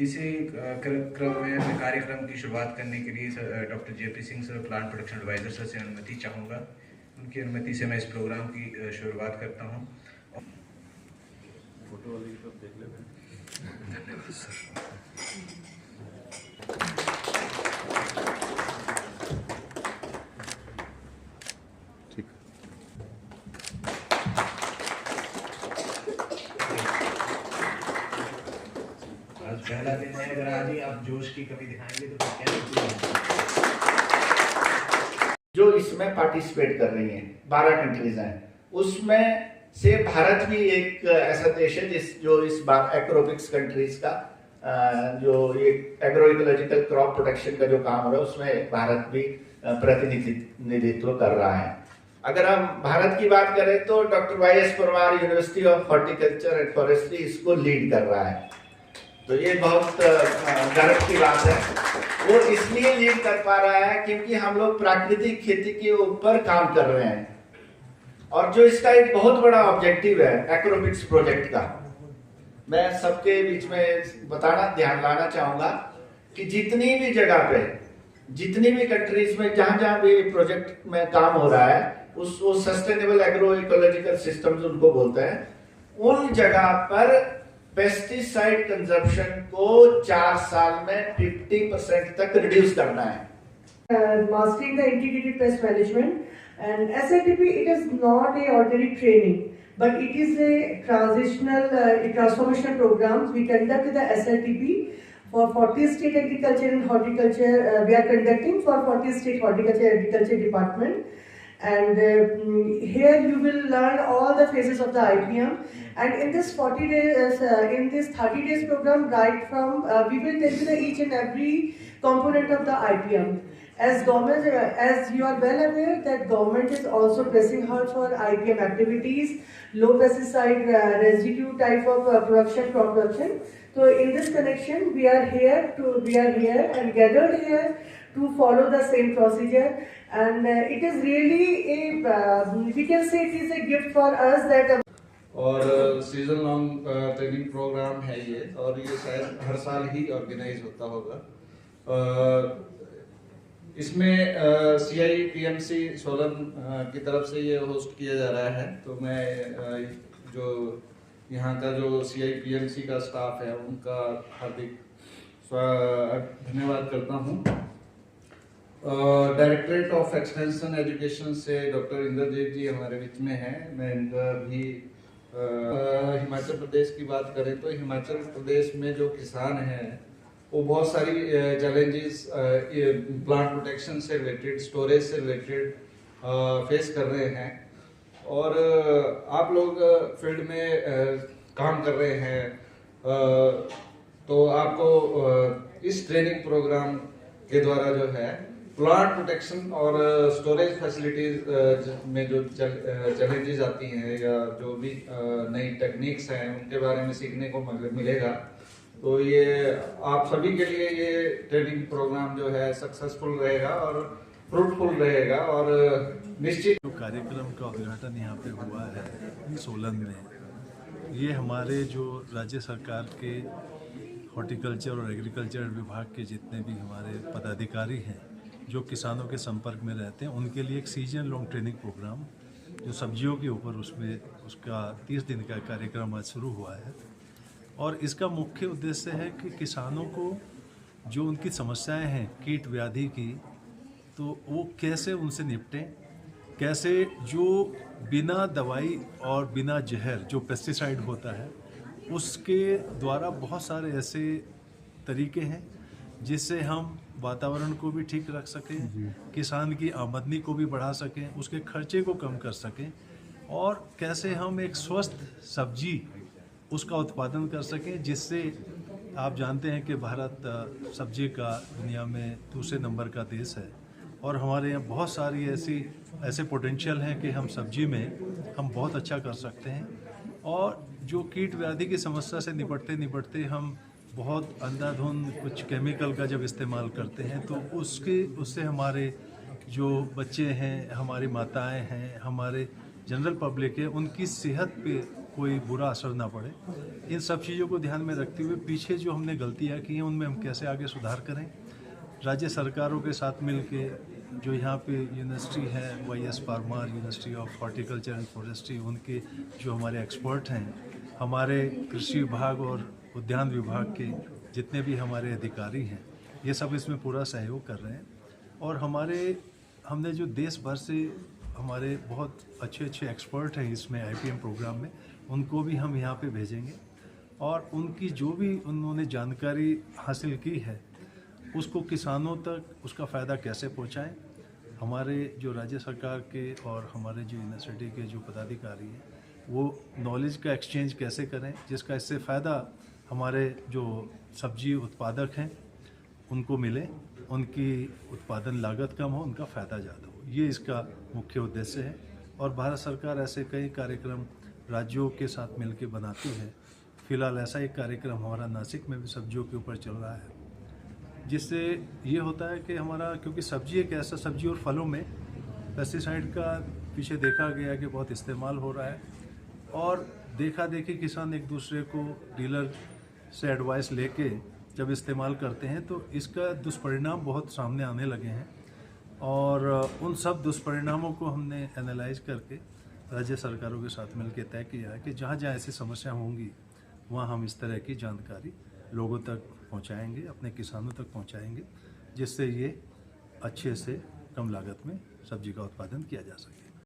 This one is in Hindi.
इसी क्रम में अपने कार्यक्रम की शुरुआत करने के लिए doctor JP Singh sir, plant production advisor sir से अनुमति चाहूँगा। उनकी अनुमति से मैं इस प्रोग्राम की शुरुआत करता हूँ। फोटो वाले की तरफ देख लेते हैं। धन्यवाद सर। आज पहला दिन है, अगर आज ही आप जोश की कमी दिखाएंगे तो फिर क्या? जो इसमें पार्टिसिपेट कर रही हैं 12 कंट्रीज हैं, उसमें से भारत भी एक ऐसा देश है जो इस बार एग्रोबिक्स कंट्रीज का जो ये एग्रो इकोलॉजिकल क्रॉप प्रोटेक्शन का जो काम हो रहा है उसमें भारत भी प्रतिनिधित्व कर रहा है। अगर हम भारत की बात करें तो doctor Y S. Parmar university of horticulture and forestry इसको लीड कर रहा है, तो ये बहुत गर्व की बात है। वो इसलिए लीड कर पा रहा है क्योंकि हम लोग प्राकृतिक खेती के ऊपर काम कर रहे हैं, और जो इसका एक बहुत बड़ा ऑब्जेक्टिव है एग्रोबिक्स प्रोजेक्ट का, मैं सबके बीच में ध्यान लाना चाहूंगा कि जितनी भी जगह पे, जितनी भी कंट्रीज में जहां भी प्रोजेक्ट में काम हो रहा है, वो सस्टेनेबल एग्रो इकोलॉजिकल सिस्टम्स उनको बोलते हैं, उन जगह पर पेस्टिसाइड कंजप्शन को 4 साल में 50% तक रिड्यूस करना है। Mastering the integrated pest management, and SITP, it is not a ordinary training, but it is a transformational program we conduct with the SITP for 40 state agriculture and horticulture. We are conducting for 40 state horticulture and agriculture department, and here you will learn all the phases of the IPM. And in this 40 days, in this 30 days program, right from we will tell you the each and every component of the IPM. As government, as you are well aware that government is also pressing hard for IPM activities, low pesticide residue type of production, crop production. So in this connection, we are here and gathered here to follow the same procedure, and it is really a we can say it is a gift for us that. और सीजन लॉन्ग ट्रेनिंग प्रोग्राम है ये, और ये शायद हर साल ही ऑर्गेनाइज होता होगा। इसमें CIPMC सोलन की तरफ से ये होस्ट किया जा रहा है, तो मैं जो यहाँ का जो CIPMC का स्टाफ है उनका हार्दिक धन्यवाद करता हूँ। डायरेक्टरेट ऑफ एक्सटेंशन एजुकेशन से डॉक्टर इंद्रजीत जी हमारे बीच में हैं, मैं इनका भी हिमाचल प्रदेश की बात करें तो हिमाचल प्रदेश में जो किसान हैं वो बहुत सारी चैलेंजेस प्लांट प्रोटेक्शन से रिलेटेड, स्टोरेज से रिलेटेड फेस कर रहे हैं, और आप लोग फील्ड में काम कर रहे हैं, तो आपको इस ट्रेनिंग प्रोग्राम के द्वारा जो है प्लांट प्रोटेक्शन और स्टोरेज फैसिलिटीज में जो चैलेंजेस आती हैं या जो भी नई टेक्निक्स हैं उनके बारे में सीखने को मिलेगा। तो ये आप सभी के लिए ये ट्रेनिंग प्रोग्राम जो है सक्सेसफुल रहेगा और फ्रूटफुल रहेगा, और निश्चित जो कार्यक्रम का उद्घाटन यहाँ पे हुआ है सोलन में, ये हमारे जो राज्य सरकार के हॉर्टिकल्चर और एग्रीकल्चर विभाग के जितने भी हमारे पदाधिकारी हैं जो किसानों के संपर्क में रहते हैं, उनके लिए एक सीजन लॉन्ग ट्रेनिंग प्रोग्राम जो सब्जियों के ऊपर उसका 30 दिन का कार्यक्रम आज शुरू हुआ है। और इसका मुख्य उद्देश्य है कि किसानों को जो उनकी समस्याएं हैं कीट व्याधि की, तो वो कैसे उनसे निपटें, कैसे जो बिना दवाई और बिना जहर जो पेस्टिसाइड होता है उसके द्वारा बहुत सारे ऐसे तरीके हैं जिससे हम वातावरण को भी ठीक रख सकें, किसान की आमदनी को भी बढ़ा सकें, उसके खर्चे को कम कर सकें, और कैसे हम एक स्वस्थ सब्जी उसका उत्पादन कर सकें, जिससे आप जानते हैं कि भारत सब्जी का दुनिया में दूसरे नंबर का देश है, और हमारे यहाँ बहुत सारी ऐसे पोटेंशियल हैं कि हम सब्जी में हम बहुत अच्छा कर सकते हैं। और जो कीट व्याधि की समस्या से निपटते हम बहुत अंधाधुंध कुछ केमिकल का जब इस्तेमाल करते हैं तो उससे हमारे जो बच्चे हैं, हमारी माताएं हैं, हमारे जनरल पब्लिक है, उनकी सेहत पे कोई बुरा असर ना पड़े। इन सब चीज़ों को ध्यान में रखते हुए पीछे जो हमने गलतियाँ की हैं उनमें हम कैसे आगे सुधार करें, राज्य सरकारों के साथ मिलके जो यहाँ पे यूनिवर्सिटी है YS Parmar university of horticulture and forestry, उनके जो हमारे एक्सपर्ट हैं, हमारे कृषि विभाग और उद्यान विभाग के जितने भी हमारे अधिकारी हैं, ये सब इसमें पूरा सहयोग कर रहे हैं। और हमने जो देश भर से हमारे बहुत अच्छे एक्सपर्ट हैं इसमें IPM प्रोग्राम में, उनको भी हम यहाँ पे भेजेंगे और उनकी जो भी उन्होंने जानकारी हासिल की है उसको किसानों तक उसका फ़ायदा कैसे पहुँचाएं। हमारे जो राज्य सरकार के और हमारे जो यूनिवर्सिटी के जो पदाधिकारी हैं वो नॉलेज का एक्सचेंज कैसे करें जिसका इससे फ़ायदा हमारे जो सब्जी उत्पादक हैं उनको मिले, उनकी उत्पादन लागत कम हो, उनका फ़ायदा ज़्यादा हो। ये इसका मुख्य उद्देश्य है और भारत सरकार ऐसे कई कार्यक्रम राज्यों के साथ मिलकर बनाती है। फिलहाल ऐसा एक कार्यक्रम हमारा नासिक में भी सब्जियों के ऊपर चल रहा है, जिससे ये होता है कि हमारा, क्योंकि सब्जी एक ऐसा, सब्जी और फलों में पेस्टिसाइड का पीछे देखा गया कि बहुत इस्तेमाल हो रहा है और देखा देखी किसान एक दूसरे को डीलर से एडवाइस लेके जब इस्तेमाल करते हैं तो इसका दुष्परिणाम बहुत सामने आने लगे हैं और उन सब दुष्परिणामों को हमने एनालाइज करके राज्य सरकारों के साथ मिलकर तय किया है कि जहाँ जहाँ ऐसी समस्या होंगी वहाँ हम इस तरह की जानकारी लोगों तक पहुँचाएंगे, अपने किसानों तक पहुँचाएंगे, जिससे ये अच्छे से कम लागत में सब्जी का उत्पादन किया जा सके।